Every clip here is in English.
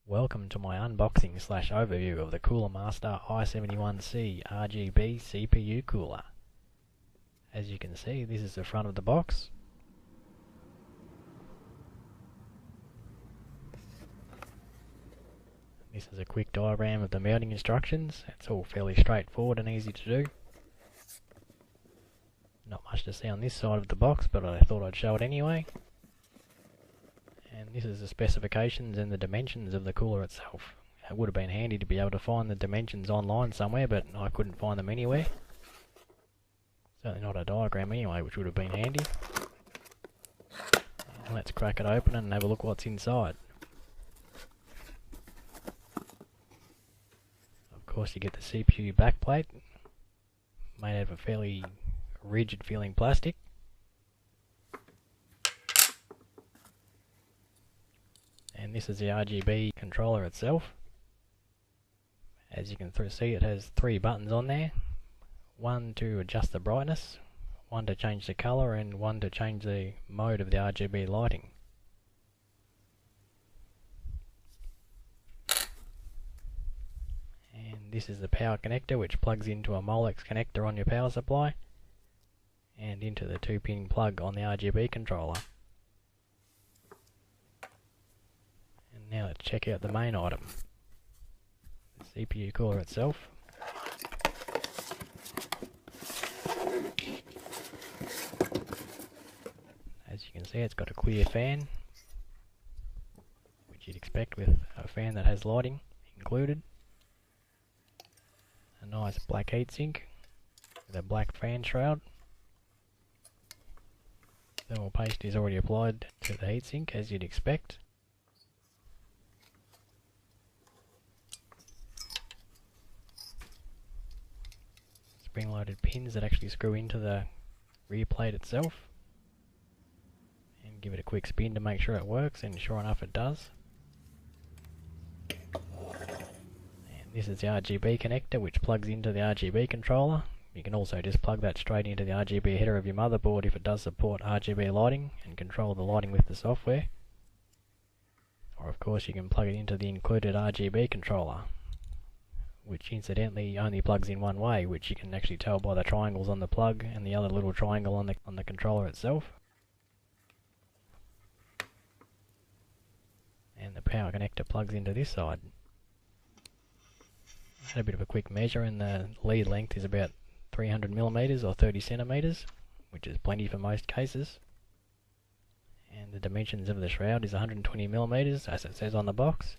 Welcome to my unboxing slash overview of the Cooler Master i71C RGB CPU cooler. As you can see, this is the front of the box. This is a quick diagram of the mounting instructions. It's all fairly straightforward and easy to do. Not much to see on this side of the box, but I thought I'd show it anyway. And this is the specifications and the dimensions of the cooler itself. It would have been handy to be able to find the dimensions online somewhere, but I couldn't find them anywhere. Certainly not a diagram anyway, which would have been handy. And let's crack it open and have a look what's inside. Of course, you get the CPU backplate, made out of a fairly rigid feeling plastic. And this is the RGB controller itself. As you can see, it has 3 buttons on there. One to adjust the brightness, one to change the color, and one to change the mode of the RGB lighting. And this is the power connector, which plugs into a Molex connector on your power supply and into the 2-pin plug on the RGB controller. Now let's check out the main item, the CPU cooler itself. As you can see, it's got a clear fan, which you'd expect with a fan that has lighting included. A nice black heatsink with a black fan shroud. Thermal paste is already applied to the heatsink, as you'd expect. Spring-loaded pins that actually screw into the rear plate itself, and give it a quick spin to make sure it works, and sure enough it does. And this is the RGB connector, which plugs into the RGB controller. You can also just plug that straight into the RGB header of your motherboard if it does support RGB lighting, and control the lighting with the software. Or of course you can plug it into the included RGB controller, which incidentally only plugs in one way, which you can actually tell by the triangles on the plug and the other little triangle on the controller itself. And the power connector plugs into this side. I had a bit of a quick measure, and the lead length is about 300mm or 30 centimeters, which is plenty for most cases. And the dimensions of the shroud is 120mm, as it says on the box.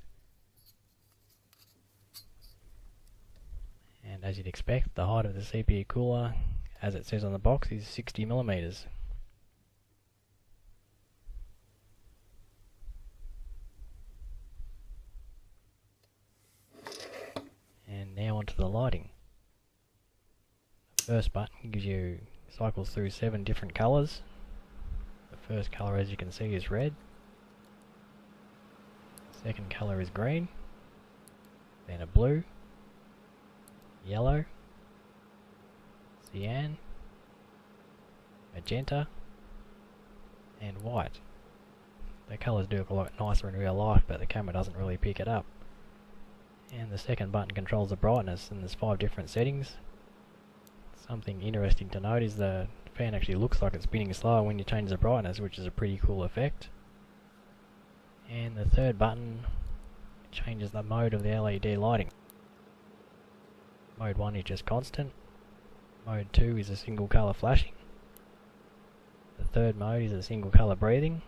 And as you'd expect, the height of the CPU cooler, as it says on the box, is 60mm. And now onto the lighting. The first button gives you cycles through 7 different colours. The first colour, as you can see, is red. The second colour is green. Then a blue, yellow, cyan, magenta, and white. The colours do look a lot nicer in real life, but the camera doesn't really pick it up. And the second button controls the brightness, and there's 5 different settings. Something interesting to note is the fan actually looks like it's spinning slower when you change the brightness, which is a pretty cool effect. And the third button changes the mode of the LED lighting. Mode 1 is just constant. Mode 2 is a single colour flashing. The third mode is a single colour breathing.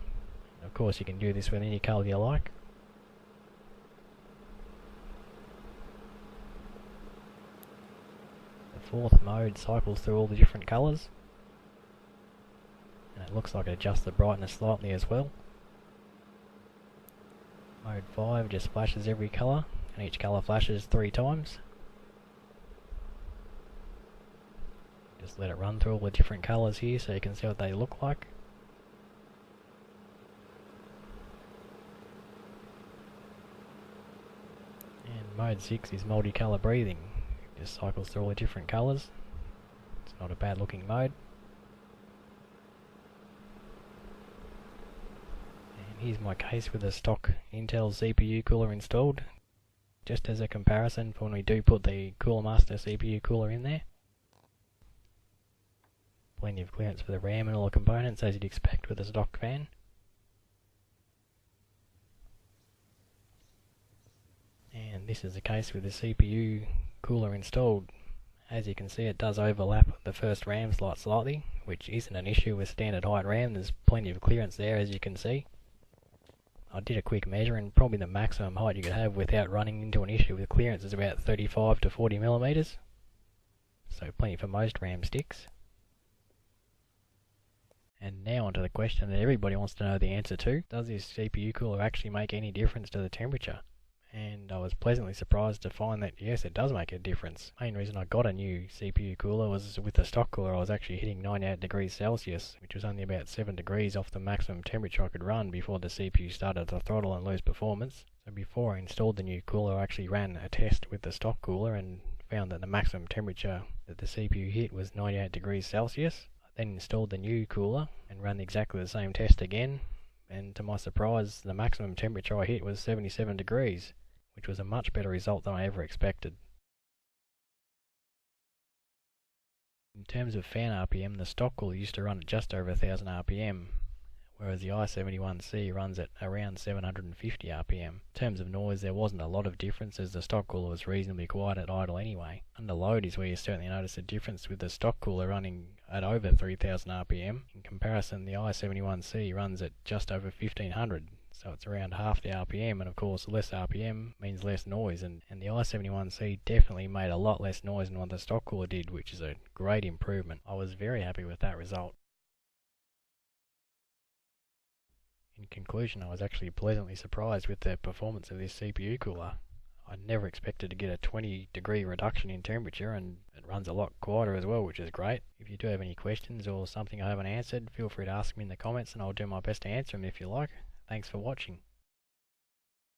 Of course you can do this with any colour you like. The fourth mode cycles through all the different colours, and it looks like it adjusts the brightness slightly as well. Mode 5 just flashes every colour, and each colour flashes 3 times. Just let it run through all the different colours here so you can see what they look like. And mode 6 is multicolour breathing. It just cycles through all the different colours. It's not a bad looking mode. here's my case with a stock Intel CPU cooler installed, just as a comparison for when we do put the Cooler Master CPU cooler in there. Plenty of clearance for the RAM and all the components, as you'd expect with a stock fan. And this is the case with the CPU cooler installed. As you can see, it does overlap the first RAM slot slightly, which isn't an issue with standard height RAM. There's plenty of clearance there, as you can see. I did a quick measure, and probably the maximum height you could have without running into an issue with clearance is about 35 to 40 millimeters. So plenty for most RAM sticks. And now onto the question that everybody wants to know the answer to. Does this CPU cooler actually make any difference to the temperature? And I was pleasantly surprised to find that yes, it does make a difference. Main reason I got a new CPU cooler was with the stock cooler I was actually hitting 98 degrees Celsius, which was only about 7 degrees off the maximum temperature I could run before the CPU started to throttle and lose performance. So before I installed the new cooler, I actually ran a test with the stock cooler and found that the maximum temperature that the CPU hit was 98 degrees Celsius. I then installed the new cooler and ran exactly the same test again, and to my surprise, the maximum temperature I hit was 77 degrees, which was a much better result than I ever expected. In terms of fan RPM, the stock cooler used to run at just over 1000 RPM, whereas the i71C runs at around 750 RPM. In terms of noise, there wasn't a lot of difference, as the stock cooler was reasonably quiet at idle anyway. Under load is where you certainly notice a difference, with the stock cooler running at over 3000 RPM. In comparison, the i71C runs at just over 1500. So it's around half the RPM, and of course less RPM means less noise, and the i71C definitely made a lot less noise than what the stock cooler did, which is a great improvement. I was very happy with that result. In conclusion, I was actually pleasantly surprised with the performance of this CPU cooler. I never expected to get a 20 degree reduction in temperature, and it runs a lot quieter as well, which is great. If you do have any questions or something I haven't answered, feel free to ask me in the comments and I'll do my best to answer them if you like. Thanks for watching.